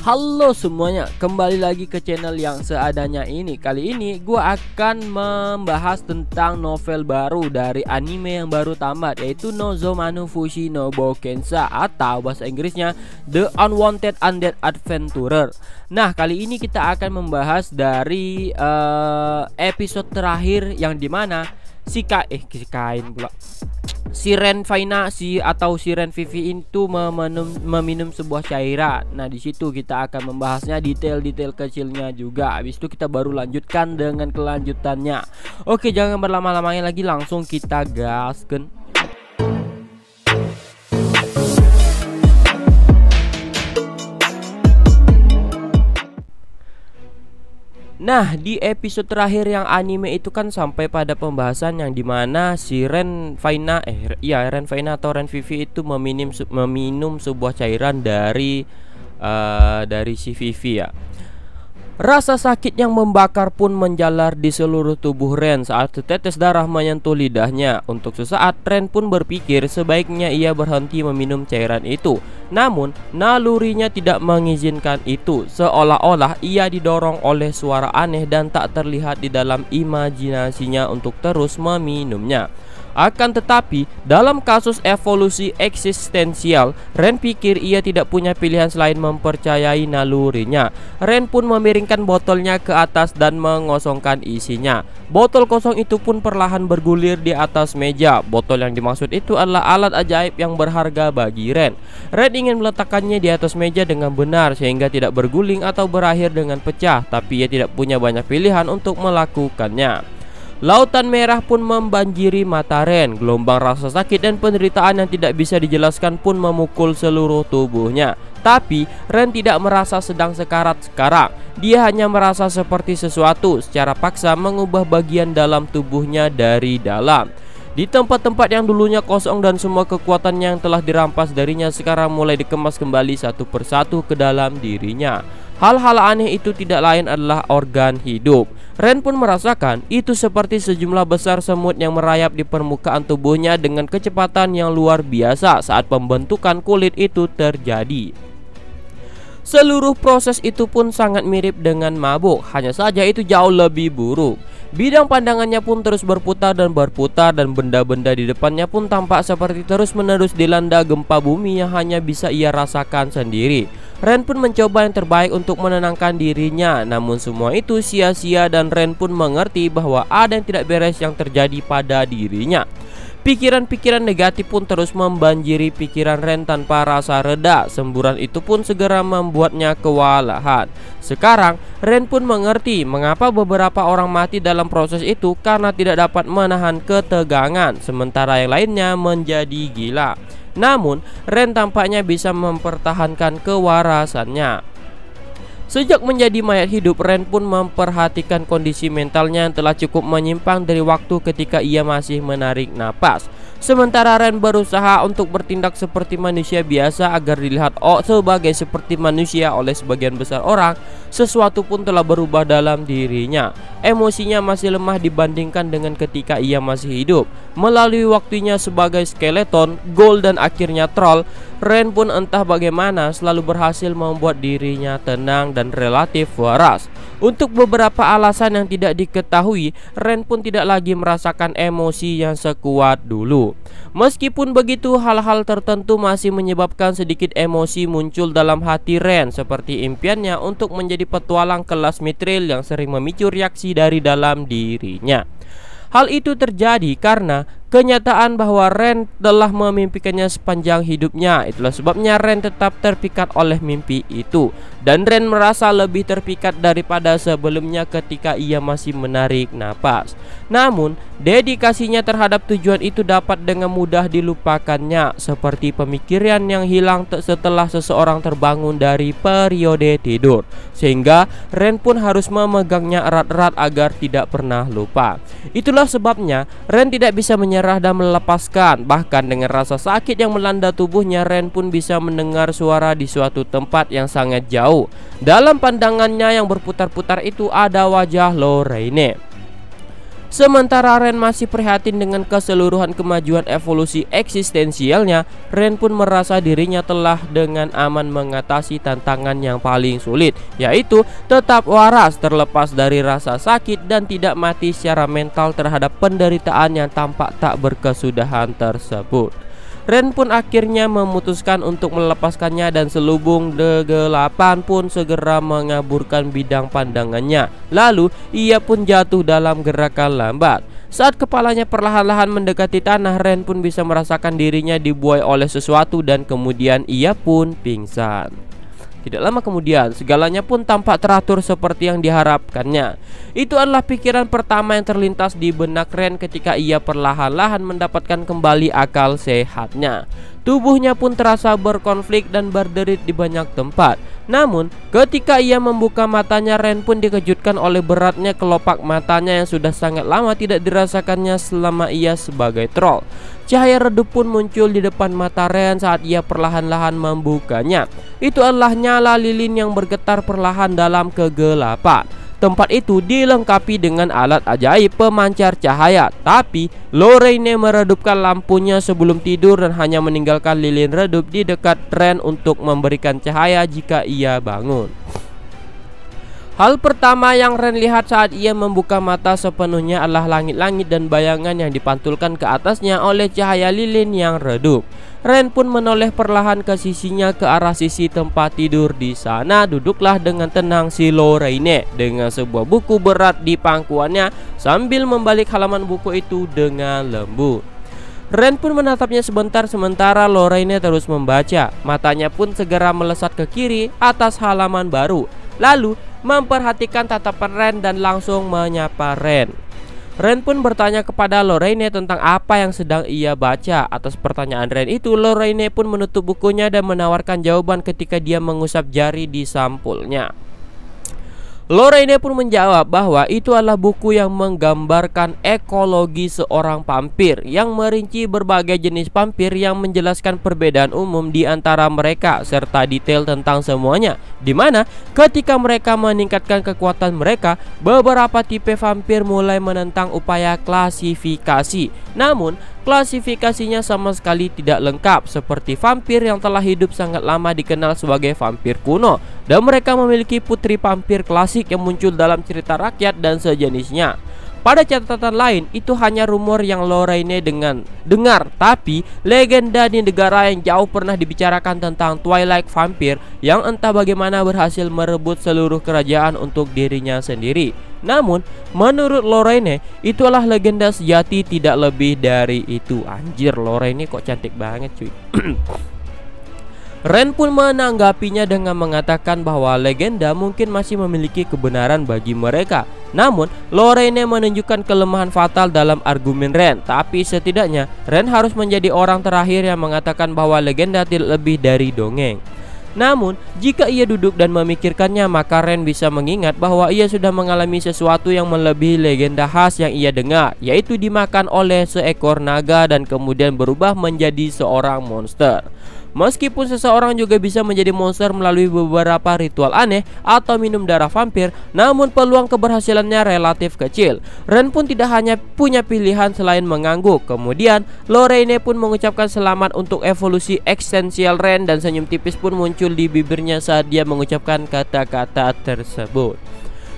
Halo semuanya, kembali lagi ke channel yang seadanya ini. Kali ini gue akan membahas tentang novel baru dari anime yang baru tamat, yaitu Nozomu Fushi no Boukensa atau bahasa Inggrisnya The Unwanted Undead Adventurer. Nah, kali ini kita akan membahas dari episode terakhir yang dimana si Ren Faina atau si Ren Vivi itu meminum sebuah cairan. Nah, di situ kita akan membahasnya detail-detail kecilnya juga. Habis itu kita baru lanjutkan dengan kelanjutannya. Oke, jangan berlama-lama lagi, langsung kita gaskan. Nah, di episode terakhir yang anime itu kan sampai pada pembahasan yang dimana si Ren Faina atau Ren Vivi itu meminum sebuah cairan dari si Vivi ya. Rasa sakit yang membakar pun menjalar di seluruh tubuh Ren saat setetes darah menyentuh lidahnya. Untuk sesaat Ren pun berpikir sebaiknya ia berhenti meminum cairan itu. Namun nalurinya tidak mengizinkan itu. Seolah-olah ia didorong oleh suara aneh dan tak terlihat di dalam imajinasinya untuk terus meminumnya. Akan tetapi, dalam kasus evolusi eksistensial, Ren pikir ia tidak punya pilihan selain mempercayai nalurinya. Ren pun memiringkan botolnya ke atas dan mengosongkan isinya. Botol kosong itu pun perlahan bergulir di atas meja. Botol yang dimaksud itu adalah alat ajaib yang berharga bagi Ren. Ren ingin meletakkannya di atas meja dengan benar sehingga tidak berguling atau berakhir dengan pecah, tapi ia tidak punya banyak pilihan untuk melakukannya. Lautan merah pun membanjiri mata Ren. Gelombang rasa sakit dan penderitaan yang tidak bisa dijelaskan pun memukul seluruh tubuhnya. Tapi Ren tidak merasa sedang sekarat sekarang. Dia hanya merasa seperti sesuatu secara paksa mengubah bagian dalam tubuhnya dari dalam. Di tempat-tempat yang dulunya kosong dan semua kekuatan yang telah dirampas darinya sekarang mulai dikemas kembali satu persatu ke dalam dirinya. Hal-hal aneh itu tidak lain adalah organ hidup. Ren pun merasakan itu seperti sejumlah besar semut yang merayap di permukaan tubuhnya dengan kecepatan yang luar biasa saat pembentukan kulit itu terjadi. Seluruh proses itu pun sangat mirip dengan mabuk, hanya saja itu jauh lebih buruk. Bidang pandangannya pun terus berputar dan benda-benda di depannya pun tampak seperti terus-menerus dilanda gempa bumi yang hanya bisa ia rasakan sendiri. Ren pun mencoba yang terbaik untuk menenangkan dirinya, namun semua itu sia-sia dan Ren pun mengerti bahwa ada yang tidak beres yang terjadi pada dirinya. Pikiran-pikiran negatif pun terus membanjiri pikiran Ren tanpa rasa reda. Semburan itu pun segera membuatnya kewalahan. Sekarang Ren pun mengerti mengapa beberapa orang mati dalam proses itu karena tidak dapat menahan ketegangan, sementara yang lainnya menjadi gila. Namun Ren tampaknya bisa mempertahankan kewarasannya. Sejak menjadi mayat hidup, Ren pun memperhatikan kondisi mentalnya yang telah cukup menyimpang dari waktu ketika ia masih menarik napas. Sementara Ren berusaha untuk bertindak seperti manusia biasa agar dilihat sebagai seperti manusia oleh sebagian besar orang, sesuatu pun telah berubah dalam dirinya. Emosinya masih lemah dibandingkan dengan ketika ia masih hidup. Melalui waktunya sebagai skeleton, ghoul dan akhirnya troll, Ren pun entah bagaimana selalu berhasil membuat dirinya tenang dan relatif waras. Untuk beberapa alasan yang tidak diketahui, Ren pun tidak lagi merasakan emosi yang sekuat dulu. Meskipun begitu, hal-hal tertentu masih menyebabkan sedikit emosi muncul dalam hati Ren, seperti impiannya untuk menjadi petualang kelas Mithril yang sering memicu reaksi dari dalam dirinya. Hal itu terjadi karena kenyataan bahwa Ren telah memimpikannya sepanjang hidupnya. Itulah sebabnya Ren tetap terpikat oleh mimpi itu. Dan Ren merasa lebih terpikat daripada sebelumnya ketika ia masih menarik napas. Namun, dedikasinya terhadap tujuan itu dapat dengan mudah dilupakannya, seperti pemikiran yang hilang setelah seseorang terbangun dari periode tidur. Sehingga Ren pun harus memegangnya erat-erat agar tidak pernah lupa. Itulah sebabnya Ren tidak bisa menyerah memerah dan melepaskan. Bahkan dengan rasa sakit yang melanda tubuhnya, Ren pun bisa mendengar suara di suatu tempat yang sangat jauh. Dalam pandangannya yang berputar-putar itu ada wajah Lorraine. Sementara Ren masih prihatin dengan keseluruhan kemajuan evolusi eksistensialnya, Ren pun merasa dirinya telah dengan aman mengatasi tantangan yang paling sulit, yaitu tetap waras terlepas dari rasa sakit dan tidak mati secara mental terhadap penderitaan yang tampak tak berkesudahan tersebut. Ren pun akhirnya memutuskan untuk melepaskannya dan selubung kegelapan pun segera mengaburkan bidang pandangannya. Lalu ia pun jatuh dalam gerakan lambat. Saat kepalanya perlahan-lahan mendekati tanah, Ren pun bisa merasakan dirinya dibuai oleh sesuatu dan kemudian ia pun pingsan. Tidak lama kemudian, segalanya pun tampak teratur seperti yang diharapkannya. Itu adalah pikiran pertama yang terlintas di benak Ren ketika ia perlahan-lahan mendapatkan kembali akal sehatnya. Tubuhnya pun terasa berkonflik dan berderit di banyak tempat. Namun, ketika ia membuka matanya, Ren pun dikejutkan oleh beratnya kelopak matanya yang sudah sangat lama tidak dirasakannya selama ia sebagai troll. Cahaya redup pun muncul di depan mata Ren saat ia perlahan-lahan membukanya. Itu adalah nyala lilin yang bergetar perlahan dalam kegelapan. Tempat itu dilengkapi dengan alat ajaib pemancar cahaya, tapi Lorraine meredupkan lampunya sebelum tidur dan hanya meninggalkan lilin redup di dekat Ren untuk memberikan cahaya jika ia bangun. Hal pertama yang Ren lihat saat ia membuka mata sepenuhnya adalah langit-langit dan bayangan yang dipantulkan ke atasnya oleh cahaya lilin yang redup. Ren pun menoleh perlahan ke sisinya ke arah sisi tempat tidur. Di sana duduklah dengan tenang si Lorraine dengan sebuah buku berat di pangkuannya sambil membalik halaman buku itu dengan lembut. Ren pun menatapnya sebentar sementara Lorraine terus membaca. Matanya pun segera melesat ke kiri atas halaman baru, lalu memperhatikan tatapan Ren dan langsung menyapa Ren. Ren pun bertanya kepada Lorraine tentang apa yang sedang ia baca. Atas pertanyaan Ren itu, Lorraine pun menutup bukunya dan menawarkan jawaban ketika dia mengusap jari di sampulnya. Lorraine pun menjawab bahwa itu adalah buku yang menggambarkan ekologi seorang vampir yang merinci berbagai jenis vampir yang menjelaskan perbedaan umum di antara mereka serta detail tentang semuanya, dimana ketika mereka meningkatkan kekuatan mereka, beberapa tipe vampir mulai menentang upaya klasifikasi. Namun klasifikasinya sama sekali tidak lengkap, seperti vampir yang telah hidup sangat lama dikenal sebagai vampir kuno, dan mereka memiliki putri vampir klasik yang muncul dalam cerita rakyat dan sejenisnya. Pada catatan lain, itu hanya rumor yang Lorraine dengar, tapi legenda di negara yang jauh pernah dibicarakan tentang Twilight Vampire yang entah bagaimana berhasil merebut seluruh kerajaan untuk dirinya sendiri. Namun, menurut Lorraine, itu adalah legenda sejati, tidak lebih dari itu. Anjir, Lorraine kok cantik banget cuy. Ren pun menanggapinya dengan mengatakan bahwa legenda mungkin masih memiliki kebenaran bagi mereka. Namun, Lorraine menunjukkan kelemahan fatal dalam argumen Ren. Tapi setidaknya, Ren harus menjadi orang terakhir yang mengatakan bahwa legenda tidak lebih dari dongeng. Namun, jika ia duduk dan memikirkannya, maka Ren bisa mengingat bahwa ia sudah mengalami sesuatu yang melebihi legenda khas yang ia dengar, yaitu dimakan oleh seekor naga dan kemudian berubah menjadi seorang monster. Meskipun seseorang juga bisa menjadi monster melalui beberapa ritual aneh atau minum darah vampir, namun peluang keberhasilannya relatif kecil. Ren pun tidak hanya punya pilihan selain mengangguk. Kemudian Lorraine pun mengucapkan selamat untuk evolusi eksistensial Ren dan senyum tipis pun muncul di bibirnya saat dia mengucapkan kata-kata tersebut.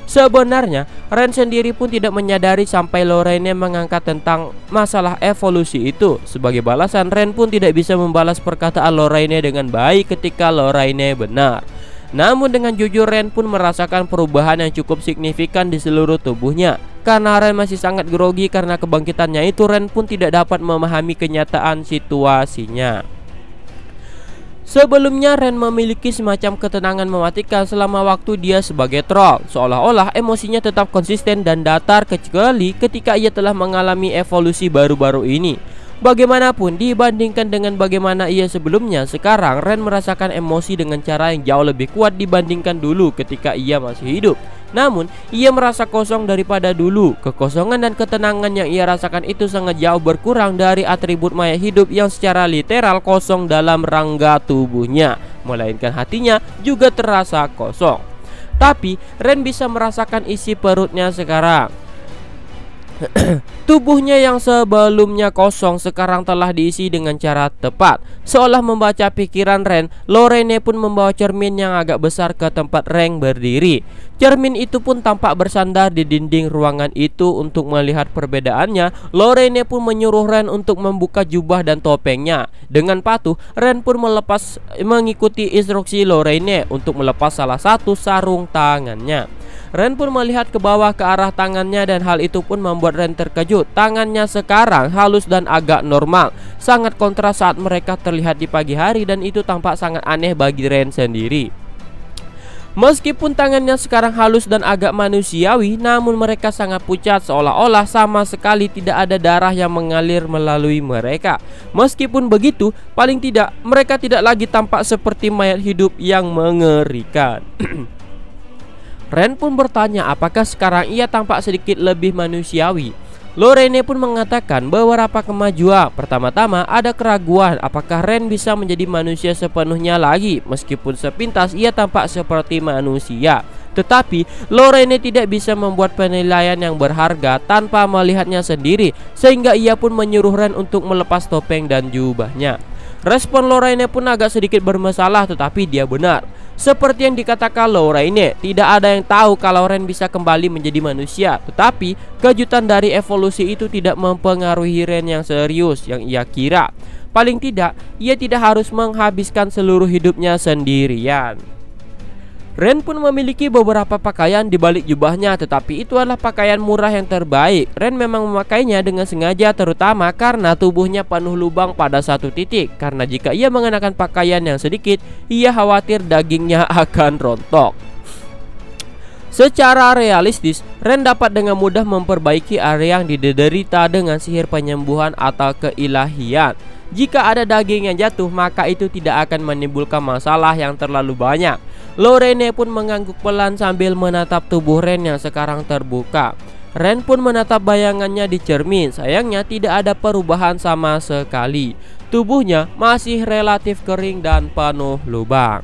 Sebenarnya, Ren sendiri pun tidak menyadari sampai Lorraine mengangkat tentang masalah evolusi itu. Sebagai balasan, Ren pun tidak bisa membalas perkataan Lorraine dengan baik ketika Lorraine benar. Namun dengan jujur, Ren pun merasakan perubahan yang cukup signifikan di seluruh tubuhnya. Karena Ren masih sangat grogi karena kebangkitannya itu, Ren pun tidak dapat memahami kenyataan situasinya. Sebelumnya, Ren memiliki semacam ketenangan mematikan selama waktu dia sebagai troll. Seolah-olah emosinya tetap konsisten dan datar kecuali ketika ia telah mengalami evolusi baru-baru ini. Bagaimanapun, dibandingkan dengan bagaimana ia sebelumnya, sekarang Ren merasakan emosi dengan cara yang jauh lebih kuat dibandingkan dulu ketika ia masih hidup. Namun, ia merasa kosong daripada dulu. Kekosongan dan ketenangan yang ia rasakan itu sangat jauh berkurang dari atribut mayat hidup yang secara literal kosong dalam rangga tubuhnya, melainkan hatinya juga terasa kosong. Tapi, Ren bisa merasakan isi perutnya sekarang. Tubuhnya yang sebelumnya kosong sekarang telah diisi dengan cara tepat. Seolah membaca pikiran Ren, Lorraine pun membawa cermin yang agak besar ke tempat Ren berdiri. Cermin itu pun tampak bersandar di dinding ruangan itu. Untuk melihat perbedaannya, Lorraine pun menyuruh Ren untuk membuka jubah dan topengnya. Dengan patuh, Ren pun mengikuti instruksi Lorraine untuk melepas salah satu sarung tangannya. Ren pun melihat ke bawah ke arah tangannya dan hal itu pun membuat Ren terkejut. Tangannya sekarang halus dan agak normal, sangat kontras saat mereka terlihat di pagi hari, dan itu tampak sangat aneh bagi Ren sendiri. Meskipun tangannya sekarang halus dan agak manusiawi, namun mereka sangat pucat, seolah-olah sama sekali tidak ada darah yang mengalir melalui mereka. Meskipun begitu, paling tidak mereka tidak lagi tampak seperti mayat hidup yang mengerikan. Ren pun bertanya apakah sekarang ia tampak sedikit lebih manusiawi. Lorraine pun mengatakan beberapa kemajuan. Pertama-tama ada keraguan apakah Ren bisa menjadi manusia sepenuhnya lagi. Meskipun sepintas ia tampak seperti manusia, tetapi Lorraine tidak bisa membuat penilaian yang berharga tanpa melihatnya sendiri, sehingga ia pun menyuruh Ren untuk melepas topeng dan jubahnya. Respon Lorraine pun agak sedikit bermasalah, tetapi dia benar. Seperti yang dikatakan Lorraine, tidak ada yang tahu kalau Ren bisa kembali menjadi manusia. Tetapi kejutan dari evolusi itu tidak mempengaruhi Ren yang serius yang ia kira. Paling tidak, ia tidak harus menghabiskan seluruh hidupnya sendirian. Ren pun memiliki beberapa pakaian di balik jubahnya, tetapi itu adalah pakaian murah yang terbaik. Ren memang memakainya dengan sengaja, terutama karena tubuhnya penuh lubang pada satu titik. Karena jika ia mengenakan pakaian yang sedikit, ia khawatir dagingnya akan rontok. Secara realistis, Ren dapat dengan mudah memperbaiki area yang diderita dengan sihir penyembuhan atau keilahian. Jika ada daging yang jatuh, maka itu tidak akan menimbulkan masalah yang terlalu banyak. Lorraine pun mengangguk pelan sambil menatap tubuh Ren yang sekarang terbuka. Ren pun menatap bayangannya di cermin. Sayangnya tidak ada perubahan sama sekali. Tubuhnya masih relatif kering dan penuh lubang.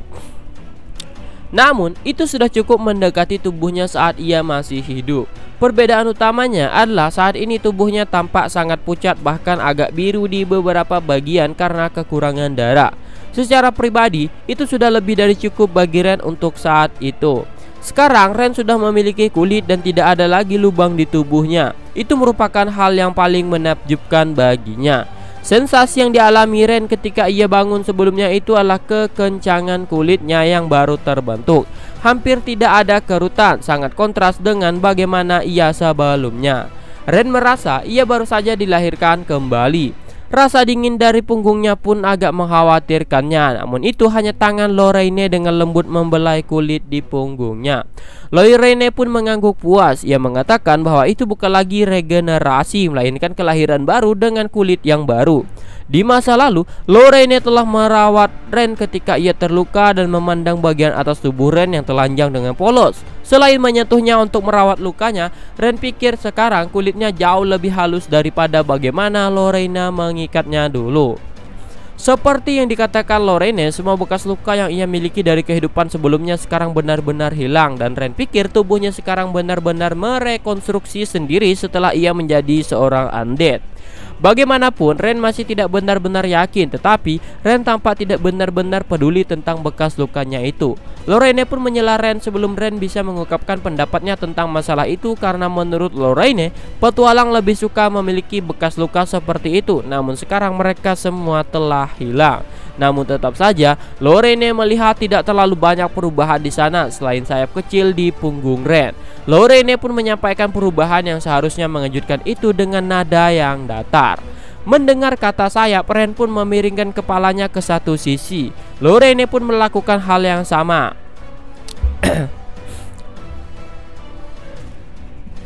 Namun itu sudah cukup mendekati tubuhnya saat ia masih hidup. Perbedaan utamanya adalah saat ini tubuhnya tampak sangat pucat, bahkan agak biru di beberapa bagian karena kekurangan darah. Secara pribadi, itu sudah lebih dari cukup bagi Ren untuk saat itu. Sekarang Ren sudah memiliki kulit dan tidak ada lagi lubang di tubuhnya. Itu merupakan hal yang paling menakjubkan baginya. Sensasi yang dialami Ren ketika ia bangun sebelumnya itu adalah kekencangan kulitnya yang baru terbentuk. Hampir tidak ada kerutan, sangat kontras dengan bagaimana ia sebelumnya. Ren merasa ia baru saja dilahirkan kembali. Rasa dingin dari punggungnya pun agak mengkhawatirkannya. Namun itu hanya tangan Lorraine dengan lembut membelai kulit di punggungnya. Lorraine pun mengangguk puas. Ia mengatakan bahwa itu bukan lagi regenerasi, melainkan kelahiran baru dengan kulit yang baru. Di masa lalu, Lorraine telah merawat Ren ketika ia terluka dan memandang bagian atas tubuh Ren yang telanjang dengan polos. Selain menyentuhnya untuk merawat lukanya, Ren pikir sekarang kulitnya jauh lebih halus daripada bagaimana Lorraine mengikatnya dulu. Seperti yang dikatakan Lorraine, semua bekas luka yang ia miliki dari kehidupan sebelumnya sekarang benar-benar hilang. Dan Ren pikir tubuhnya sekarang benar-benar merekonstruksi sendiri setelah ia menjadi seorang undead. Bagaimanapun, Ren masih tidak benar-benar yakin, tetapi Ren tampak tidak benar-benar peduli tentang bekas lukanya itu. Lorraine pun menyela Ren sebelum Ren bisa mengungkapkan pendapatnya tentang masalah itu, karena menurut Lorraine, petualang lebih suka memiliki bekas luka seperti itu. Namun sekarang mereka semua telah hilang. Namun tetap saja, Lorraine melihat tidak terlalu banyak perubahan di sana selain sayap kecil di punggung Ren. Lorraine pun menyampaikan perubahan yang seharusnya mengejutkan itu dengan nada yang datar. Mendengar kata sayap, Ren pun memiringkan kepalanya ke satu sisi. Lorraine pun melakukan hal yang sama.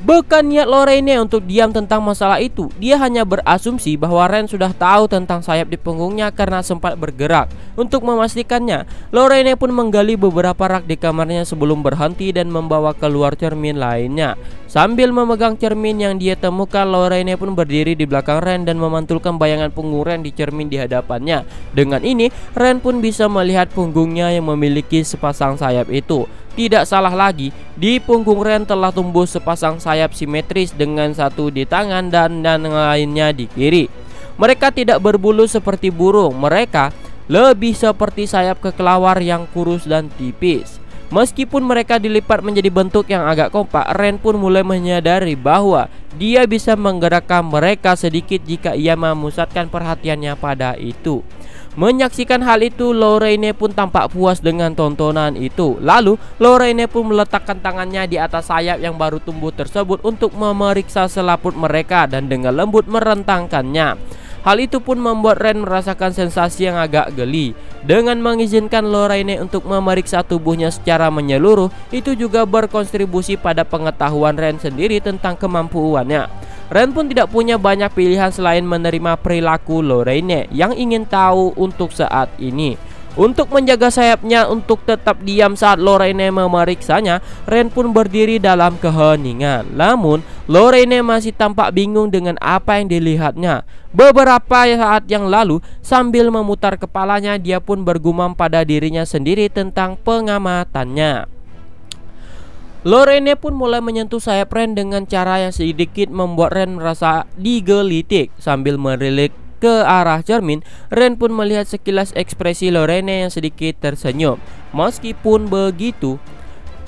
Bukan niat Lorraine untuk diam tentang masalah itu. Dia hanya berasumsi bahwa Ren sudah tahu tentang sayap di punggungnya karena sempat bergerak. Untuk memastikannya, Lorraine pun menggali beberapa rak di kamarnya sebelum berhenti dan membawa keluar cermin lainnya. Sambil memegang cermin yang dia temukan, Lorraine pun berdiri di belakang Ren dan memantulkan bayangan punggung Ren di cermin di hadapannya. Dengan ini, Ren pun bisa melihat punggungnya yang memiliki sepasang sayap itu. Tidak salah lagi, di punggung Ren telah tumbuh sepasang sayap simetris dengan satu di tangan dan lainnya di kiri. Mereka tidak berbulu seperti burung, mereka lebih seperti sayap kekelawar yang kurus dan tipis. Meskipun mereka dilipat menjadi bentuk yang agak kompak, Ren pun mulai menyadari bahwa dia bisa menggerakkan mereka sedikit jika ia memusatkan perhatiannya pada itu. Menyaksikan hal itu, Lorraine pun tampak puas dengan tontonan itu. Lalu, Lorraine pun meletakkan tangannya di atas sayap yang baru tumbuh tersebut untuk memeriksa selaput mereka dan dengan lembut merentangkannya. Hal itu pun membuat Ren merasakan sensasi yang agak geli. Dengan mengizinkan Lorraine untuk memeriksa tubuhnya secara menyeluruh, itu juga berkontribusi pada pengetahuan Ren sendiri tentang kemampuannya. Ren pun tidak punya banyak pilihan selain menerima perilaku Lorraine yang ingin tahu untuk saat ini. Untuk menjaga sayapnya untuk tetap diam saat Lorraine memeriksanya, Ren pun berdiri dalam keheningan. Namun, Lorraine masih tampak bingung dengan apa yang dilihatnya. Beberapa saat yang lalu, sambil memutar kepalanya, dia pun bergumam pada dirinya sendiri tentang pengamatannya. Lorraine pun mulai menyentuh sayap Ren dengan cara yang sedikit membuat Ren merasa digelitik. Sambil merilik ke arah cermin, Ren pun melihat sekilas ekspresi Lorraine yang sedikit tersenyum. Meskipun begitu,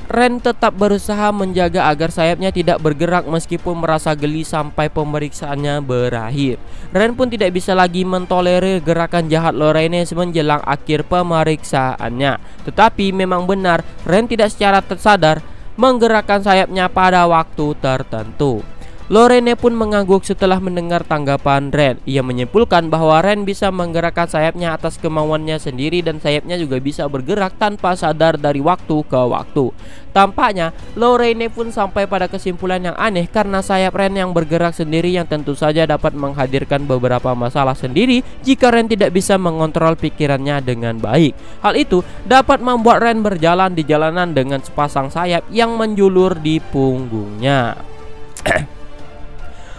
Ren tetap berusaha menjaga agar sayapnya tidak bergerak meskipun merasa geli sampai pemeriksaannya berakhir. Ren pun tidak bisa lagi mentolerir gerakan jahat Lorraine menjelang akhir pemeriksaannya. Tetapi memang benar, Ren tidak secara tersadar menggerakkan sayapnya pada waktu tertentu. Lorraine pun mengangguk setelah mendengar tanggapan Ren. Ia menyimpulkan bahwa Ren bisa menggerakkan sayapnya atas kemauannya sendiri dan sayapnya juga bisa bergerak tanpa sadar dari waktu ke waktu. Tampaknya Lorraine pun sampai pada kesimpulan yang aneh karena sayap Ren yang bergerak sendiri yang tentu saja dapat menghadirkan beberapa masalah sendiri jika Ren tidak bisa mengontrol pikirannya dengan baik. Hal itu dapat membuat Ren berjalan di jalanan dengan sepasang sayap yang menjulur di punggungnya.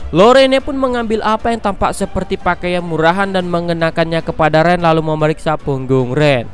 Lorraine pun mengambil apa yang tampak seperti pakaian murahan dan mengenakannya kepada Ren lalu memeriksa punggung Ren.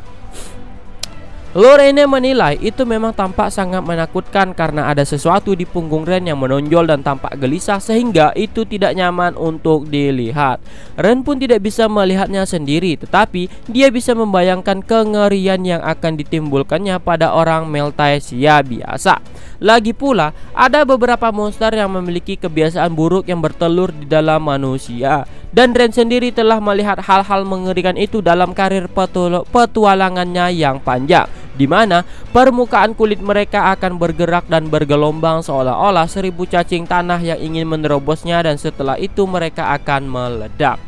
Lorraine menilai itu memang tampak sangat menakutkan karena ada sesuatu di punggung Ren yang menonjol dan tampak gelisah sehingga itu tidak nyaman untuk dilihat. Ren pun tidak bisa melihatnya sendiri, tetapi dia bisa membayangkan kengerian yang akan ditimbulkannya pada orang Meltaesia biasa. Lagi pula, ada beberapa monster yang memiliki kebiasaan buruk yang bertelur di dalam manusia. Dan Ren sendiri telah melihat hal-hal mengerikan itu dalam karir petualangannya yang panjang, di mana permukaan kulit mereka akan bergerak dan bergelombang seolah-olah 1000 cacing tanah yang ingin menerobosnya dan setelah itu mereka akan meledak.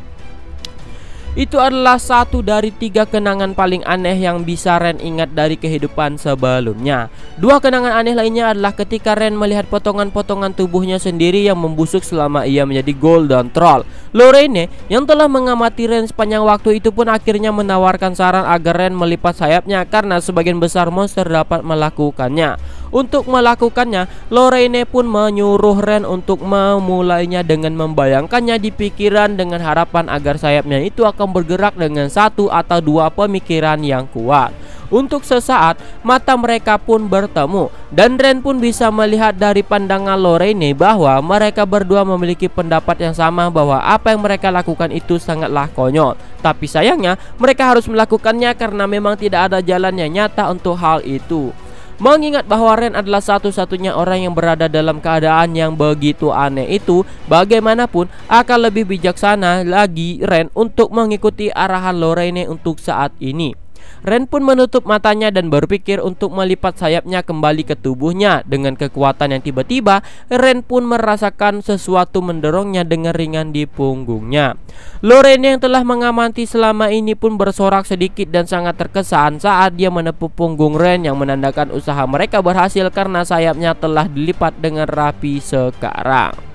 Itu adalah satu dari 3 kenangan paling aneh yang bisa Ren ingat dari kehidupan sebelumnya. 2 kenangan aneh lainnya adalah ketika Ren melihat potongan-potongan tubuhnya sendiri yang membusuk selama ia menjadi Golden Troll. Lorraine yang telah mengamati Ren sepanjang waktu itu pun akhirnya menawarkan saran agar Ren melipat sayapnya karena sebagian besar monster dapat melakukannya. Untuk melakukannya, Lorraine pun menyuruh Ren untuk memulainya dengan membayangkannya di pikiran dengan harapan agar sayapnya itu akan bergerak dengan 1 atau 2 pemikiran yang kuat. Untuk sesaat, mata mereka pun bertemu dan Ren pun bisa melihat dari pandangan Lorraine bahwa mereka berdua memiliki pendapat yang sama bahwa apa yang mereka lakukan itu sangatlah konyol. Tapi sayangnya, mereka harus melakukannya karena memang tidak ada jalan yang nyata untuk hal itu. Mengingat bahwa Ren adalah satu-satunya orang yang berada dalam keadaan yang begitu aneh itu, bagaimanapun akan lebih bijaksana lagi Ren untuk mengikuti arahan Lorraine untuk saat ini. Ren pun menutup matanya dan berpikir untuk melipat sayapnya kembali ke tubuhnya. Dengan kekuatan yang tiba-tiba, Ren pun merasakan sesuatu mendorongnya dengan ringan di punggungnya. Lorraine yang telah mengamati selama ini pun bersorak sedikit dan sangat terkesan saat dia menepuk punggung Ren, yang menandakan usaha mereka berhasil karena sayapnya telah dilipat dengan rapi sekarang.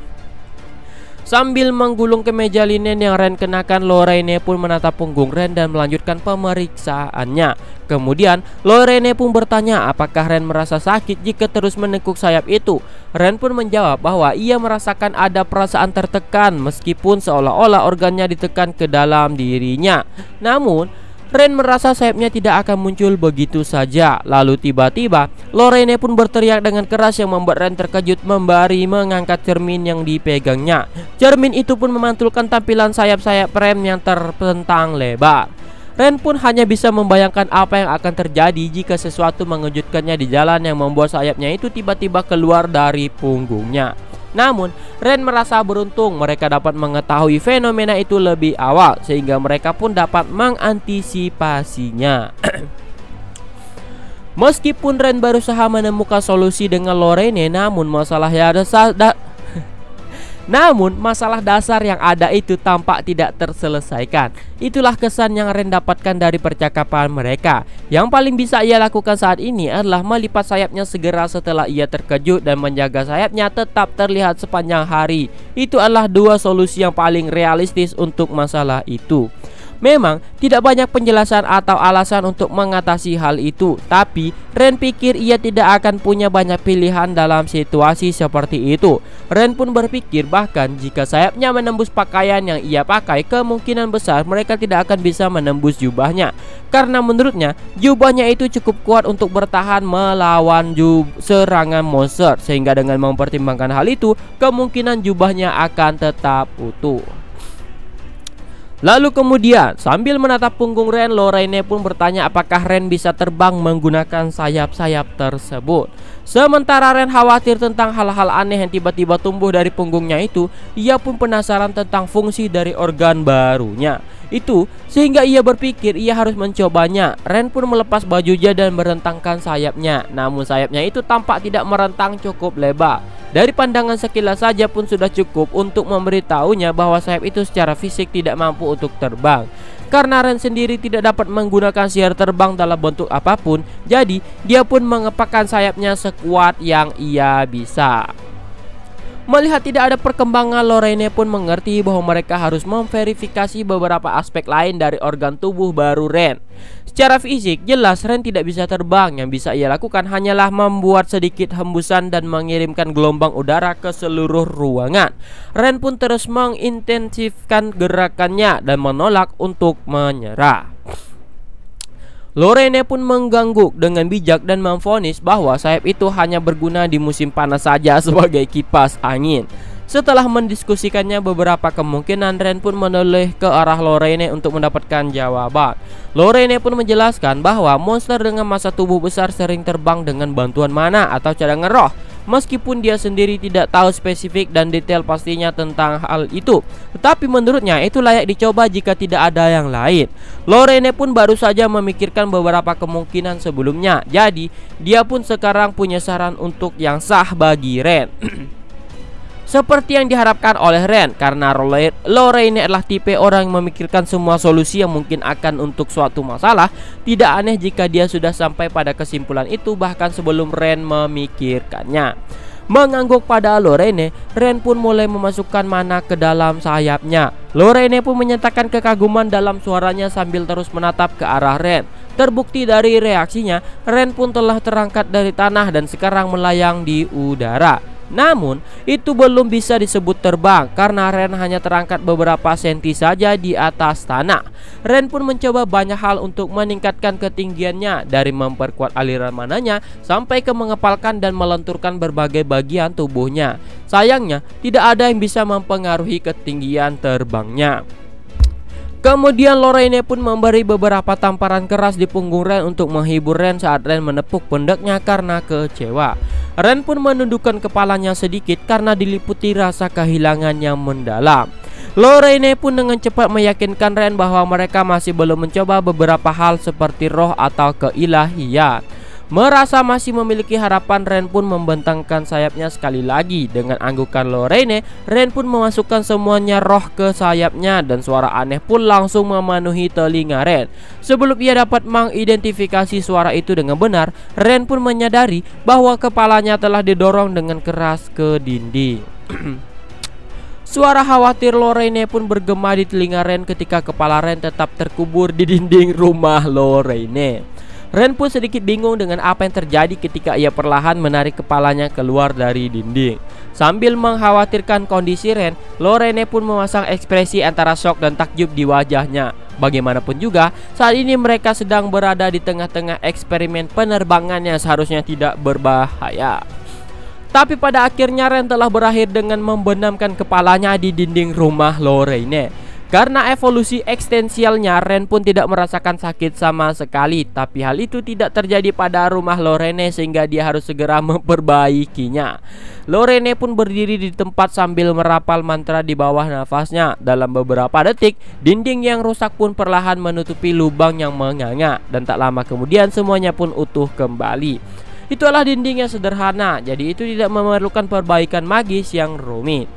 Sambil menggulung kemeja linen yang Ren kenakan, Lorraine pun menatap punggung Ren dan melanjutkan pemeriksaannya. Kemudian Lorraine pun bertanya apakah Ren merasa sakit jika terus menekuk sayap itu. Ren pun menjawab bahwa ia merasakan ada perasaan tertekan meskipun seolah-olah organnya ditekan ke dalam dirinya. Namun Ren merasa sayapnya tidak akan muncul begitu saja. Lalu tiba-tiba Lorraine pun berteriak dengan keras yang membuat Ren terkejut membari mengangkat cermin yang dipegangnya. Cermin itu pun memantulkan tampilan sayap-sayap Ren yang terpentang lebar. Ren pun hanya bisa membayangkan apa yang akan terjadi jika sesuatu mengejutkannya di jalan yang membuat sayapnya itu tiba-tiba keluar dari punggungnya. Namun Ren merasa beruntung mereka dapat mengetahui fenomena itu lebih awal, sehingga mereka pun dapat mengantisipasinya. Meskipun Ren berusaha menemukan solusi dengan Lorraine, namun masalah dasar yang ada itu tampak tidak terselesaikan. Itulah kesan yang Ren dapatkan dari percakapan mereka. Yang paling bisa ia lakukan saat ini adalah melipat sayapnya segera setelah ia terkejut dan menjaga sayapnya tetap terlihat sepanjang hari. Itu adalah dua solusi yang paling realistis untuk masalah itu. Memang tidak banyak penjelasan atau alasan untuk mengatasi hal itu, tapi Ren pikir ia tidak akan punya banyak pilihan dalam situasi seperti itu. Ren pun berpikir bahkan jika sayapnya menembus pakaian yang ia pakai, kemungkinan besar mereka tidak akan bisa menembus jubahnya. Karena menurutnya jubahnya itu cukup kuat untuk bertahan melawan serangan monster, sehingga dengan mempertimbangkan hal itu, kemungkinan jubahnya akan tetap utuh. Lalu kemudian sambil menatap punggung Ren, Lorraine pun bertanya apakah Ren bisa terbang menggunakan sayap-sayap tersebut. Sementara Ren khawatir tentang hal-hal aneh yang tiba-tiba tumbuh dari punggungnya itu, ia pun penasaran tentang fungsi dari organ barunya itu, sehingga ia berpikir ia harus mencobanya. Ren pun melepas bajunya dan merentangkan sayapnya. Namun sayapnya itu tampak tidak merentang cukup lebar. Dari pandangan sekilas saja pun sudah cukup untuk memberitahunya bahwa sayap itu secara fisik tidak mampu untuk terbang. Karena Ren sendiri tidak dapat menggunakan sihir terbang dalam bentuk apapun, jadi dia pun mengepakkan sayapnya sekuat yang ia bisa. Melihat tidak ada perkembangan, Lorraine pun mengerti bahwa mereka harus memverifikasi beberapa aspek lain dari organ tubuh baru Ren. Secara fisik, jelas Ren tidak bisa terbang. Yang bisa ia lakukan hanyalah membuat sedikit hembusan dan mengirimkan gelombang udara ke seluruh ruangan. Ren pun terus mengintensifkan gerakannya dan menolak untuk menyerah. Lorraine pun mengangguk dengan bijak dan memvonis bahwa sayap itu hanya berguna di musim panas saja sebagai kipas angin. Setelah mendiskusikannya beberapa kemungkinan, Ren pun menoleh ke arah Lorraine untuk mendapatkan jawaban. Lorraine pun menjelaskan bahwa monster dengan massa tubuh besar sering terbang dengan bantuan mana atau cadangan roh. Meskipun dia sendiri tidak tahu spesifik dan detail pastinya tentang hal itu, tetapi menurutnya itu layak dicoba jika tidak ada yang lain. Lorraine pun baru saja memikirkan beberapa kemungkinan sebelumnya, jadi dia pun sekarang punya saran untuk yang sah bagi Ren. Seperti yang diharapkan oleh Ren, karena Lorraine adalah tipe orang yang memikirkan semua solusi yang mungkin akan untuk suatu masalah. Tidak aneh jika dia sudah sampai pada kesimpulan itu bahkan sebelum Ren memikirkannya. Mengangguk pada Lorraine, Ren pun mulai memasukkan mana ke dalam sayapnya. Lorraine pun menyatakan kekaguman dalam suaranya sambil terus menatap ke arah Ren. Terbukti dari reaksinya, Ren pun telah terangkat dari tanah dan sekarang melayang di udara. Namun itu belum bisa disebut terbang karena Ren hanya terangkat beberapa senti saja di atas tanah. Ren pun mencoba banyak hal untuk meningkatkan ketinggiannya, dari memperkuat aliran mananya sampai ke mengepalkan dan melenturkan berbagai bagian tubuhnya. Sayangnya tidak ada yang bisa mempengaruhi ketinggian terbangnya. Kemudian Lorraine pun memberi beberapa tamparan keras di punggung Ren untuk menghibur Ren saat Ren menepuk pundaknya karena kecewa. Ren pun menundukkan kepalanya sedikit karena diliputi rasa kehilangan yang mendalam. Lorraine pun dengan cepat meyakinkan Ren bahwa mereka masih belum mencoba beberapa hal seperti roh atau keilahian. Merasa masih memiliki harapan, Ren pun membentangkan sayapnya sekali lagi. Dengan anggukan Lorraine, Ren pun memasukkan semuanya roh ke sayapnya dan suara aneh pun langsung memenuhi telinga Ren. Sebelum ia dapat mengidentifikasi suara itu dengan benar, Ren pun menyadari bahwa kepalanya telah didorong dengan keras ke dinding. Suara khawatir Lorraine pun bergema di telinga Ren ketika kepala Ren tetap terkubur di dinding rumah Lorraine. Ren pun sedikit bingung dengan apa yang terjadi ketika ia perlahan menarik kepalanya keluar dari dinding. Sambil mengkhawatirkan kondisi Ren, Lorraine pun memasang ekspresi antara syok dan takjub di wajahnya. Bagaimanapun juga, saat ini mereka sedang berada di tengah-tengah eksperimen penerbangan yang seharusnya tidak berbahaya. Tapi pada akhirnya Ren telah berakhir dengan membenamkan kepalanya di dinding rumah Lorraine. Karena evolusi ekstensialnya, Ren pun tidak merasakan sakit sama sekali. Tapi hal itu tidak terjadi pada rumah Lorraine sehingga dia harus segera memperbaikinya. Lorraine pun berdiri di tempat sambil merapal mantra di bawah nafasnya. Dalam beberapa detik, dinding yang rusak pun perlahan menutupi lubang yang menganga. Dan tak lama kemudian semuanya pun utuh kembali. Itu adalah dinding yang sederhana, jadi itu tidak memerlukan perbaikan magis yang rumit.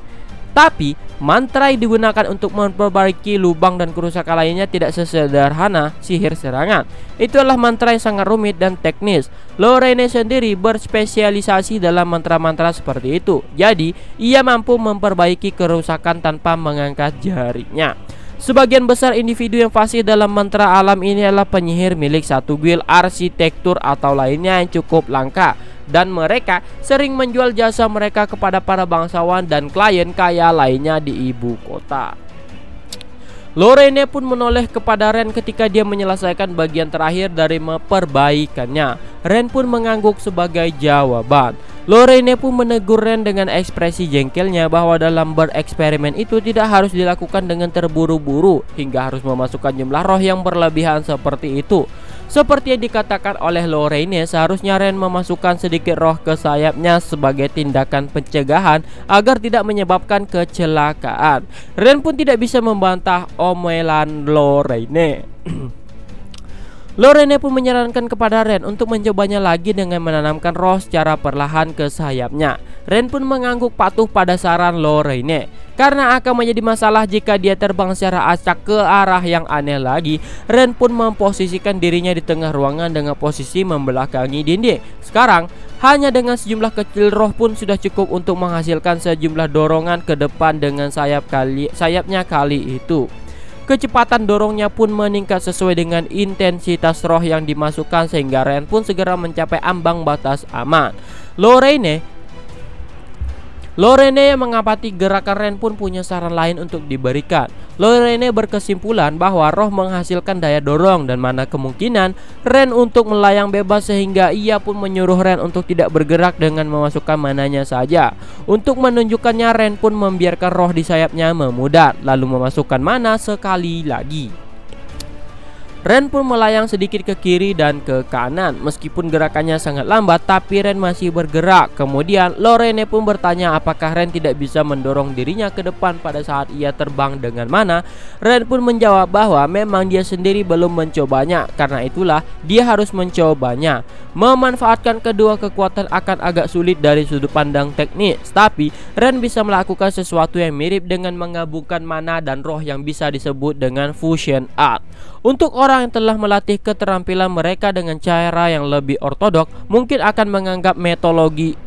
Tapi mantra yang digunakan untuk memperbaiki lubang dan kerusakan lainnya tidak sesederhana sihir serangan. Itu adalah mantra yang sangat rumit dan teknis. Lorraine sendiri berspesialisasi dalam mantra-mantra seperti itu. Jadi ia mampu memperbaiki kerusakan tanpa mengangkat jarinya. Sebagian besar individu yang fasih dalam mantra alam ini adalah penyihir milik satu guild arsitektur atau lainnya yang cukup langka. Dan mereka sering menjual jasa mereka kepada para bangsawan dan klien kaya lainnya di ibu kota. Lorraine pun menoleh kepada Ren ketika dia menyelesaikan bagian terakhir dari memperbaikannya. Ren pun mengangguk sebagai jawaban. Lorraine pun menegur Ren dengan ekspresi jengkelnya bahwa dalam bereksperimen itu tidak harus dilakukan dengan terburu-buru hingga harus memasukkan jumlah roh yang berlebihan seperti itu. Seperti yang dikatakan oleh Lorraine, seharusnya Ren memasukkan sedikit roh ke sayapnya sebagai tindakan pencegahan agar tidak menyebabkan kecelakaan. Ren pun tidak bisa membantah omelan Lorraine. Lorraine pun menyarankan kepada Ren untuk mencobanya lagi dengan menanamkan roh secara perlahan ke sayapnya. Ren pun mengangguk patuh pada saran Lorraine. Karena akan menjadi masalah jika dia terbang secara acak ke arah yang aneh lagi, Ren pun memposisikan dirinya di tengah ruangan dengan posisi membelakangi dinding. Sekarang, hanya dengan sejumlah kecil roh pun sudah cukup untuk menghasilkan sejumlah dorongan ke depan dengan sayapnya kali itu. Kecepatan dorongnya pun meningkat sesuai dengan intensitas roh yang dimasukkan sehingga Ren pun segera mencapai ambang batas aman. Lorraine yang mengamati gerakan Ren pun punya saran lain untuk diberikan. Lorraine berkesimpulan bahwa roh menghasilkan daya dorong dan mana kemungkinan Ren untuk melayang bebas sehingga ia pun menyuruh Ren untuk tidak bergerak dengan memasukkan mananya saja. Untuk menunjukkannya, Ren pun membiarkan roh di sayapnya memudar lalu memasukkan mana sekali lagi. Ren pun melayang sedikit ke kiri dan ke kanan. Meskipun gerakannya sangat lambat, tapi Ren masih bergerak. Kemudian Lorraine pun bertanya apakah Ren tidak bisa mendorong dirinya ke depan pada saat ia terbang dengan mana. Ren pun menjawab bahwa memang dia sendiri belum mencobanya. Karena itulah dia harus mencobanya. Memanfaatkan kedua kekuatan akan agak sulit dari sudut pandang teknis. Tapi Ren bisa melakukan sesuatu yang mirip dengan menggabungkan mana dan roh yang bisa disebut dengan fusion art. Untuk orang yang telah melatih keterampilan mereka dengan cara yang lebih ortodok, mungkin akan menganggap metodologi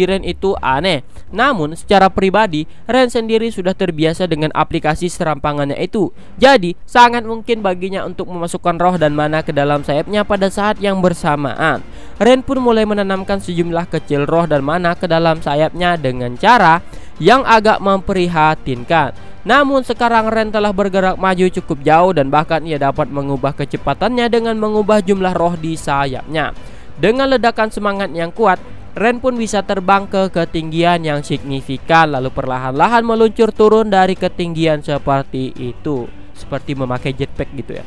Ren itu aneh. Namun secara pribadi, Ren sendiri sudah terbiasa dengan aplikasi serampangannya itu. Jadi sangat mungkin baginya untuk memasukkan roh dan mana ke dalam sayapnya pada saat yang bersamaan. Ren pun mulai menanamkan sejumlah kecil roh dan mana ke dalam sayapnya dengan cara yang agak memprihatinkan. Namun sekarang Ren telah bergerak maju cukup jauh dan bahkan ia dapat mengubah kecepatannya dengan mengubah jumlah roh di sayapnya. Dengan ledakan semangat yang kuat, Ren pun bisa terbang ke ketinggian yang signifikan lalu perlahan-lahan meluncur turun dari ketinggian seperti itu. Seperti memakai jetpack gitu ya.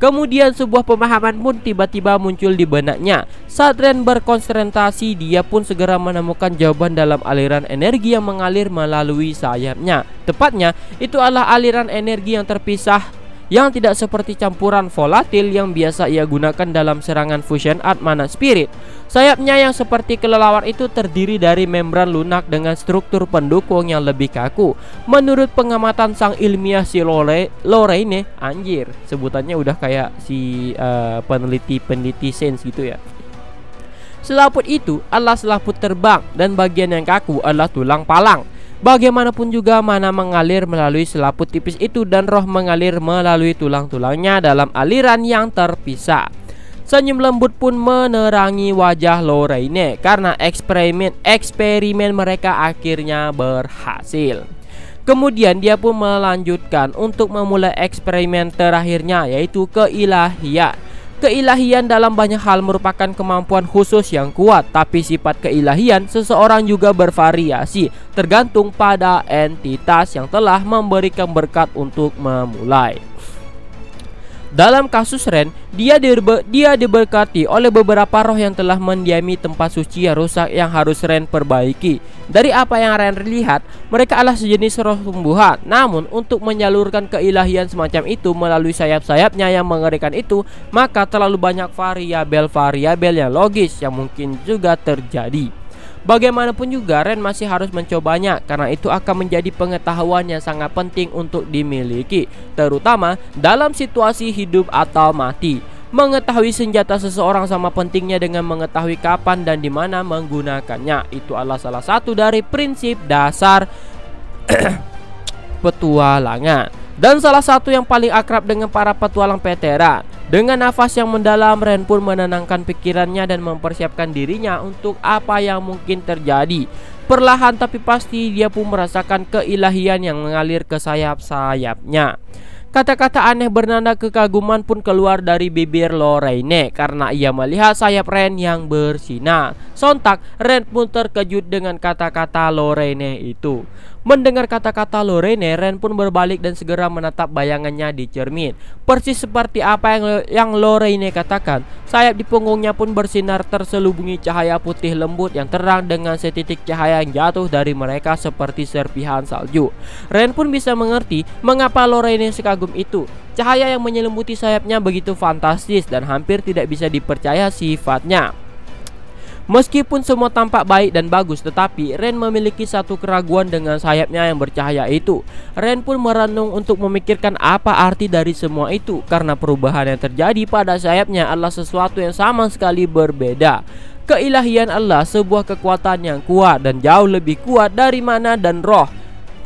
Kemudian sebuah pemahaman pun tiba-tiba muncul di benaknya. Saat Ren berkonsentrasi, dia pun segera menemukan jawaban dalam aliran energi yang mengalir melalui sayapnya. Tepatnya, itu adalah aliran energi yang terpisah, yang tidak seperti campuran volatil yang biasa ia gunakan dalam serangan fusion art mana spirit. Sayapnya yang seperti kelelawar itu terdiri dari membran lunak dengan struktur pendukung yang lebih kaku. Menurut pengamatan sang ilmiah si Lorraine, anjir, sebutannya udah kayak si peneliti sains gitu ya. Selaput itu adalah selaput terbang dan bagian yang kaku adalah tulang palang. Bagaimanapun juga mana mengalir melalui selaput tipis itu dan roh mengalir melalui tulang-tulangnya dalam aliran yang terpisah. Senyum lembut pun menerangi wajah Lorraine karena eksperimen mereka akhirnya berhasil. Kemudian dia pun melanjutkan untuk memulai eksperimen terakhirnya, yaitu keilahian. Keilahian dalam banyak hal merupakan kemampuan khusus yang kuat, tapi sifat keilahian seseorang juga bervariasi tergantung pada entitas yang telah memberikan berkat untuk memulai. Dalam kasus Ren, dia diberkati oleh beberapa roh yang telah mendiami tempat suci yang rusak yang harus Ren perbaiki. Dari apa yang Ren lihat, mereka adalah sejenis roh tumbuhan. Namun untuk menyalurkan keilahian semacam itu melalui sayap-sayapnya yang mengerikan itu, maka terlalu banyak variabel-variabel yang logis yang mungkin juga terjadi. Bagaimanapun juga Ren masih harus mencobanya, karena itu akan menjadi pengetahuan yang sangat penting untuk dimiliki, terutama dalam situasi hidup atau mati. Mengetahui senjata seseorang sama pentingnya dengan mengetahui kapan dan di mana menggunakannya. Itu adalah salah satu dari prinsip dasar petualangan, dan salah satu yang paling akrab dengan para petualang veteran. Dengan nafas yang mendalam, Ren pun menenangkan pikirannya dan mempersiapkan dirinya untuk apa yang mungkin terjadi. Perlahan tapi pasti dia pun merasakan keilahian yang mengalir ke sayap-sayapnya. Kata-kata aneh bernanda kekaguman pun keluar dari bibir Lorraine karena ia melihat sayap Ren yang bersinar. Sontak Ren pun terkejut dengan kata-kata Lorraine itu. Mendengar kata-kata Lorraine, Ren pun berbalik dan segera menatap bayangannya di cermin. Persis seperti apa yang Lorraine katakan, sayap di punggungnya pun bersinar terselubungi cahaya putih lembut yang terang dengan setitik cahaya yang jatuh dari mereka seperti serpihan salju. Ren pun bisa mengerti mengapa Lorraine sekagum itu. Cahaya yang menyelimuti sayapnya begitu fantastis dan hampir tidak bisa dipercaya sifatnya. Meskipun semua tampak baik dan bagus, tetapi Ren memiliki satu keraguan dengan sayapnya yang bercahaya itu. Ren pun merenung untuk memikirkan apa arti dari semua itu, karena perubahan yang terjadi pada sayapnya adalah sesuatu yang sama sekali berbeda. Keilahian Allah sebuah kekuatan yang kuat dan jauh lebih kuat dari mana dan roh,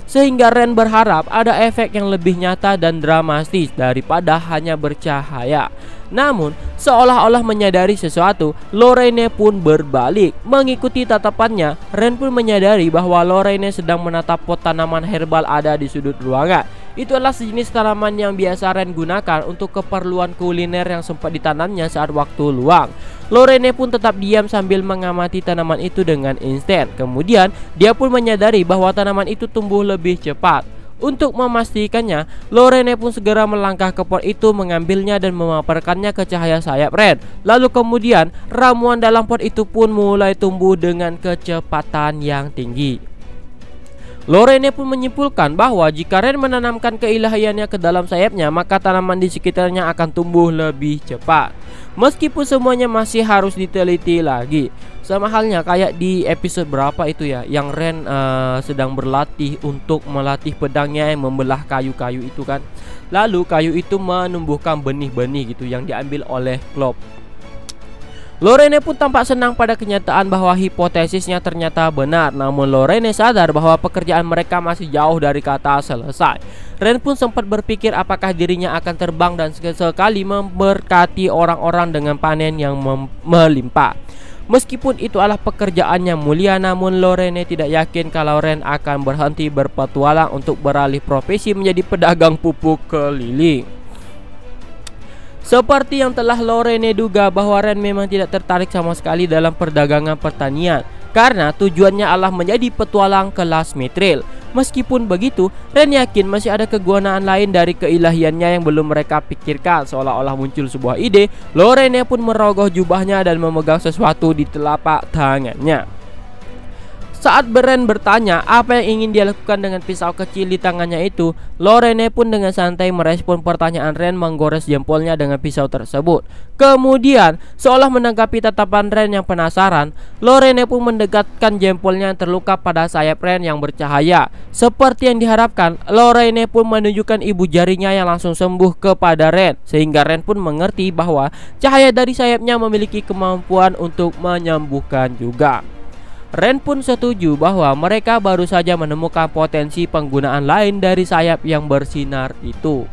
sehingga Ren berharap ada efek yang lebih nyata dan dramatis daripada hanya bercahaya. Namun, seolah-olah menyadari sesuatu, Lorraine pun berbalik. Mengikuti tatapannya, Ren pun menyadari bahwa Lorraine sedang menatap pot tanaman herbal ada di sudut ruangan. Itu adalah sejenis tanaman yang biasa Ren gunakan untuk keperluan kuliner yang sempat ditanamnya saat waktu luang. Lorraine pun tetap diam sambil mengamati tanaman itu dengan instan. Kemudian, dia pun menyadari bahwa tanaman itu tumbuh lebih cepat. Untuk memastikannya, Lorraine pun segera melangkah ke pot itu, mengambilnya dan memaparkannya ke cahaya sayap Ren. Lalu kemudian, ramuan dalam pot itu pun mulai tumbuh dengan kecepatan yang tinggi. Lorraine pun menyimpulkan bahwa jika Ren menanamkan keilahiannya ke dalam sayapnya, maka tanaman di sekitarnya akan tumbuh lebih cepat. Meskipun semuanya masih harus diteliti lagi. Sama halnya kayak di episode berapa itu ya, yang Ren sedang berlatih untuk melatih pedangnya yang membelah kayu-kayu itu kan. Lalu kayu itu menumbuhkan benih-benih gitu yang diambil oleh Klopp. Lorraine pun tampak senang pada kenyataan bahwa hipotesisnya ternyata benar. Namun Lorraine sadar bahwa pekerjaan mereka masih jauh dari kata selesai. Ren pun sempat berpikir apakah dirinya akan terbang dan sekali memberkati orang-orang dengan panen yang melimpah. Meskipun itu adalah pekerjaan yang mulia, namun Lorraine tidak yakin kalau Ren akan berhenti berpetualang untuk beralih profesi menjadi pedagang pupuk keliling. Seperti yang telah Lorraine duga bahwa Ren memang tidak tertarik sama sekali dalam perdagangan pertanian, karena tujuannya adalah menjadi petualang kelas mithril. Meskipun begitu, Ren yakin masih ada kegunaan lain dari keilahiannya yang belum mereka pikirkan. Seolah-olah muncul sebuah ide, Lorene pun merogoh jubahnya dan memegang sesuatu di telapak tangannya. Saat Ren bertanya apa yang ingin dia lakukan dengan pisau kecil di tangannya itu, Lorene pun dengan santai merespon pertanyaan Ren, menggores jempolnya dengan pisau tersebut. Kemudian, seolah menanggapi tatapan Ren yang penasaran, Lorene pun mendekatkan jempolnya yang terluka pada sayap Ren yang bercahaya. Seperti yang diharapkan, Lorene pun menunjukkan ibu jarinya yang langsung sembuh kepada Ren, sehingga Ren pun mengerti bahwa cahaya dari sayapnya memiliki kemampuan untuk menyembuhkan juga. Ren pun setuju bahwa mereka baru saja menemukan potensi penggunaan lain dari sayap yang bersinar itu.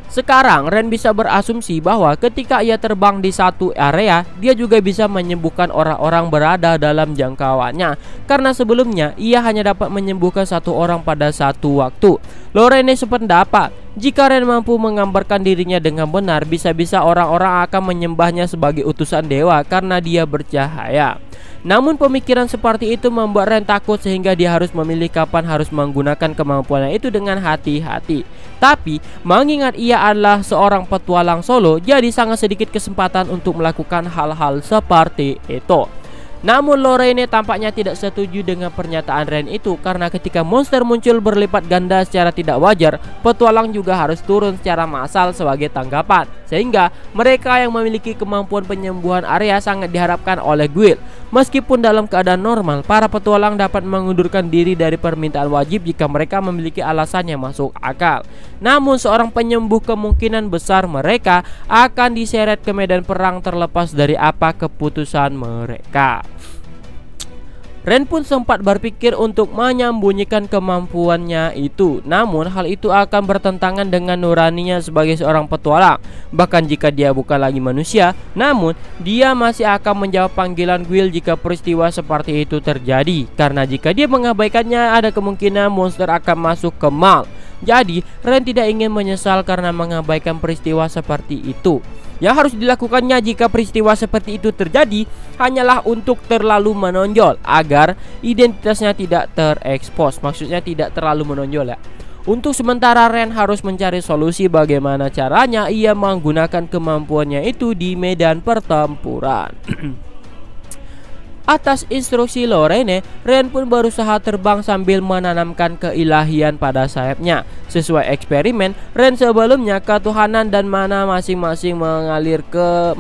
Sekarang Ren bisa berasumsi bahwa ketika ia terbang di satu area, dia juga bisa menyembuhkan orang-orang berada dalam jangkauannya. Karena sebelumnya ia hanya dapat menyembuhkan satu orang pada satu waktu. Lorene sependapat, jika Ren mampu menggambarkan dirinya dengan benar, bisa-bisa orang-orang akan menyembahnya sebagai utusan dewa karena dia bercahaya. Namun pemikiran seperti itu membuat Ren takut sehingga dia harus memilih kapan harus menggunakan kemampuannya itu dengan hati-hati. Tapi mengingat ia adalah seorang petualang solo, jadi sangat sedikit kesempatan untuk melakukan hal-hal seperti itu. Namun Lorene tampaknya tidak setuju dengan pernyataan Ren itu, karena ketika monster muncul berlipat ganda secara tidak wajar, petualang juga harus turun secara massal sebagai tanggapan. Sehingga mereka yang memiliki kemampuan penyembuhan area sangat diharapkan oleh guild. Meskipun dalam keadaan normal, para petualang dapat mengundurkan diri dari permintaan wajib jika mereka memiliki alasan yang masuk akal. Namun seorang penyembuh kemungkinan besar mereka akan diseret ke medan perang terlepas dari apa keputusan mereka. Ren pun sempat berpikir untuk menyembunyikan kemampuannya itu, namun hal itu akan bertentangan dengan nuraninya sebagai seorang petualang. Bahkan jika dia bukan lagi manusia, namun dia masih akan menjawab panggilan guild jika peristiwa seperti itu terjadi. Karena jika dia mengabaikannya, ada kemungkinan monster akan masuk ke mal. Jadi Ren tidak ingin menyesal karena mengabaikan peristiwa seperti itu. Yang harus dilakukannya jika peristiwa seperti itu terjadi hanyalah untuk terlalu menonjol agar identitasnya tidak terekspos. Maksudnya tidak terlalu menonjol ya. Untuk sementara Ren harus mencari solusi bagaimana caranya ia menggunakan kemampuannya itu di medan pertempuran. Atas instruksi Lorene, Ren pun berusaha terbang sambil menanamkan keilahian pada sayapnya. Sesuai eksperimen, Ren sebelumnya ketuhanan dan mana masing-masing mengalir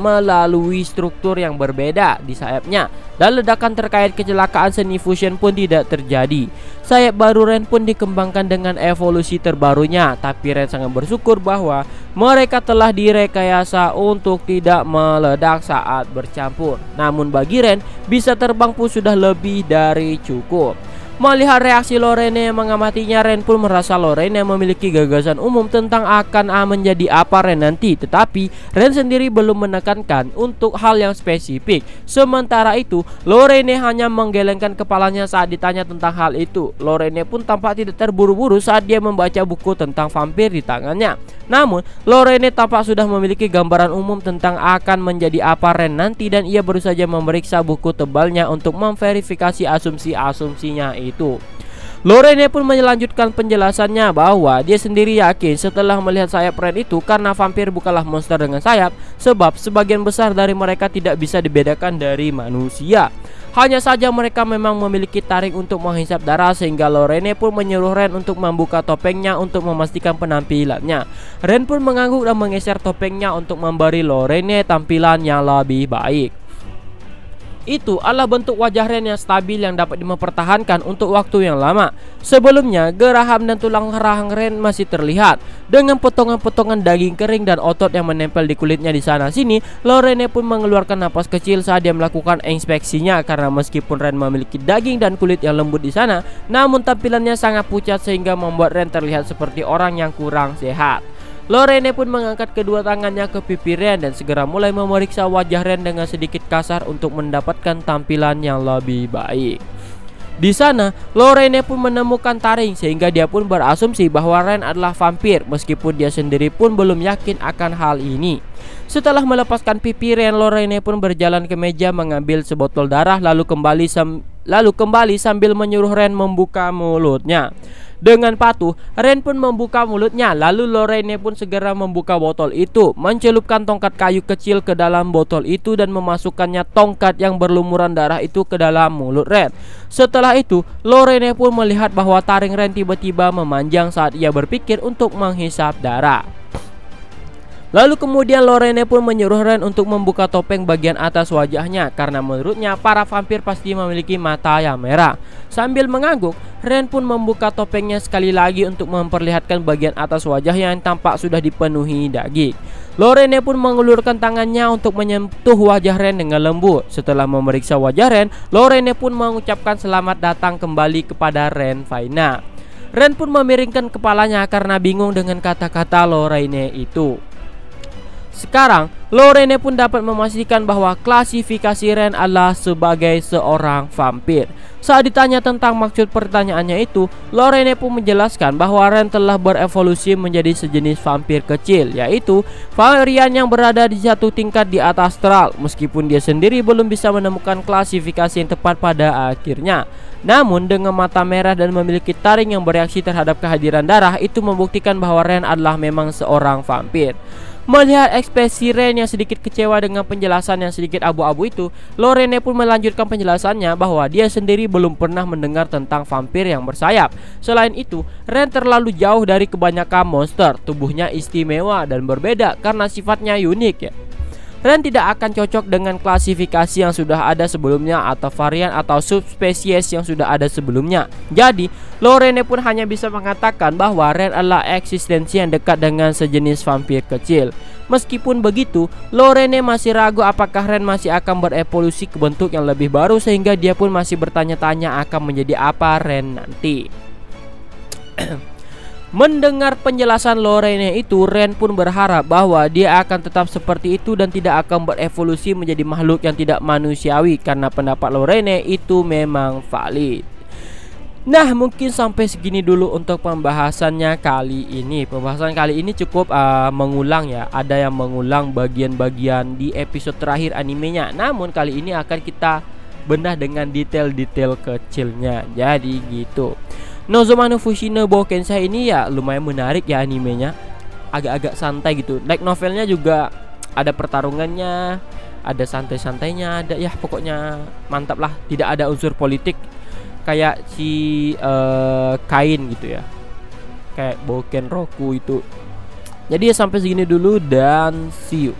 melalui struktur yang berbeda di sayapnya. Dan ledakan terkait kecelakaan seni fusion pun tidak terjadi. Sayap baru Ren pun dikembangkan dengan evolusi terbarunya. Tapi Ren sangat bersyukur bahwa mereka telah direkayasa untuk tidak meledak saat bercampur. Namun bagi Ren, bisa terbang pun sudah lebih dari cukup. Melihat reaksi Lorene yang mengamatinya, Ren pun merasa Lorene memiliki gagasan umum tentang akan menjadi apa Ren nanti. Tetapi Ren sendiri belum menekankan untuk hal yang spesifik. Sementara itu, Lorene hanya menggelengkan kepalanya saat ditanya tentang hal itu. Lorene pun tampak tidak terburu-buru saat dia membaca buku tentang vampir di tangannya. Namun, Lorene tampak sudah memiliki gambaran umum tentang akan menjadi apa Ren nanti, dan ia baru saja memeriksa buku tebalnya untuk memverifikasi asumsi-asumsinya itu. Lorene pun melanjutkan penjelasannya bahwa dia sendiri yakin setelah melihat sayap Ren itu, karena vampir bukanlah monster dengan sayap, sebab sebagian besar dari mereka tidak bisa dibedakan dari manusia. Hanya saja mereka memang memiliki taring untuk menghisap darah, sehingga Lorene pun menyuruh Ren untuk membuka topengnya untuk memastikan penampilannya. Ren pun mengangguk dan menggeser topengnya untuk memberi Lorene tampilan yang lebih baik. Itu adalah bentuk wajah Ren yang stabil yang dapat mempertahankan untuk waktu yang lama. Sebelumnya, geraham dan tulang rahang Ren masih terlihat dengan potongan-potongan daging kering dan otot yang menempel di kulitnya di sana sini. Lorene pun mengeluarkan napas kecil saat dia melakukan inspeksinya, karena meskipun Ren memiliki daging dan kulit yang lembut di sana, namun tampilannya sangat pucat sehingga membuat Ren terlihat seperti orang yang kurang sehat. Lorene pun mengangkat kedua tangannya ke pipi Ren dan segera mulai memeriksa wajah Ren dengan sedikit kasar untuk mendapatkan tampilan yang lebih baik. Di sana, Lorene pun menemukan taring sehingga dia pun berasumsi bahwa Ren adalah vampir, meskipun dia sendiri pun belum yakin akan hal ini. Setelah melepaskan pipi Ren, Lorene pun berjalan ke meja mengambil sebotol darah lalu kembali lalu kembali sambil menyuruh Ren membuka mulutnya. Dengan patuh, Ren pun membuka mulutnya, lalu Lorraine pun segera membuka botol itu, mencelupkan tongkat kayu kecil ke dalam botol itu dan memasukkannya tongkat yang berlumuran darah itu ke dalam mulut Ren. Setelah itu, Lorraine pun melihat bahwa taring Ren tiba-tiba memanjang saat ia berpikir untuk menghisap darah. Lalu kemudian Lorraine pun menyuruh Ren untuk membuka topeng bagian atas wajahnya, karena menurutnya para vampir pasti memiliki mata yang merah. Sambil mengangguk, Ren pun membuka topengnya sekali lagi untuk memperlihatkan bagian atas wajahnya yang tampak sudah dipenuhi daging. Lorraine pun mengulurkan tangannya untuk menyentuh wajah Ren dengan lembut. Setelah memeriksa wajah Ren, Lorraine pun mengucapkan selamat datang kembali kepada Ren Faina. Ren pun memiringkan kepalanya karena bingung dengan kata-kata Lorraine itu. Sekarang, Lorraine pun dapat memastikan bahwa klasifikasi Ren adalah sebagai seorang vampir. Saat ditanya tentang maksud pertanyaannya itu, Lorraine pun menjelaskan bahwa Ren telah berevolusi menjadi sejenis vampir kecil, yaitu varian yang berada di satu tingkat di atas astral. Meskipun dia sendiri belum bisa menemukan klasifikasi yang tepat pada akhirnya, namun dengan mata merah dan memiliki taring yang bereaksi terhadap kehadiran darah, itu membuktikan bahwa Ren adalah memang seorang vampir. Melihat ekspresi Ren yang sedikit kecewa dengan penjelasan yang sedikit abu-abu itu, Lorraine pun melanjutkan penjelasannya bahwa dia sendiri belum pernah mendengar tentang vampir yang bersayap. Selain itu, Ren terlalu jauh dari kebanyakan monster. Tubuhnya istimewa dan berbeda karena sifatnya unik ya. Ren tidak akan cocok dengan klasifikasi yang sudah ada sebelumnya atau varian atau subspesies yang sudah ada sebelumnya. Jadi, Lorraine pun hanya bisa mengatakan bahwa Ren adalah eksistensi yang dekat dengan sejenis vampir kecil. Meskipun begitu, Lorraine masih ragu apakah Ren masih akan berevolusi ke bentuk yang lebih baru, sehingga dia pun masih bertanya-tanya akan menjadi apa Ren nanti. Mendengar penjelasan Lorraine itu, Ren pun berharap bahwa dia akan tetap seperti itu dan tidak akan berevolusi menjadi makhluk yang tidak manusiawi, karena pendapat Lorraine itu memang valid. Nah, mungkin sampai segini dulu untuk pembahasannya kali ini. Pembahasan kali ini cukup mengulang ya. Ada yang mengulang bagian-bagian di episode terakhir animenya. Namun kali ini akan kita bedah dengan detail-detail kecilnya. Jadi gitu. Nozomi no Fushi no Boukensai ini ya lumayan menarik ya animenya. Agak-agak santai gitu. Like novelnya juga ada pertarungannya, ada santai-santainya, ada ya pokoknya mantap lah. Tidak ada unsur politik kayak si Kain gitu ya. Kayak Boken Roku itu. Jadi ya sampai segini dulu dan see you.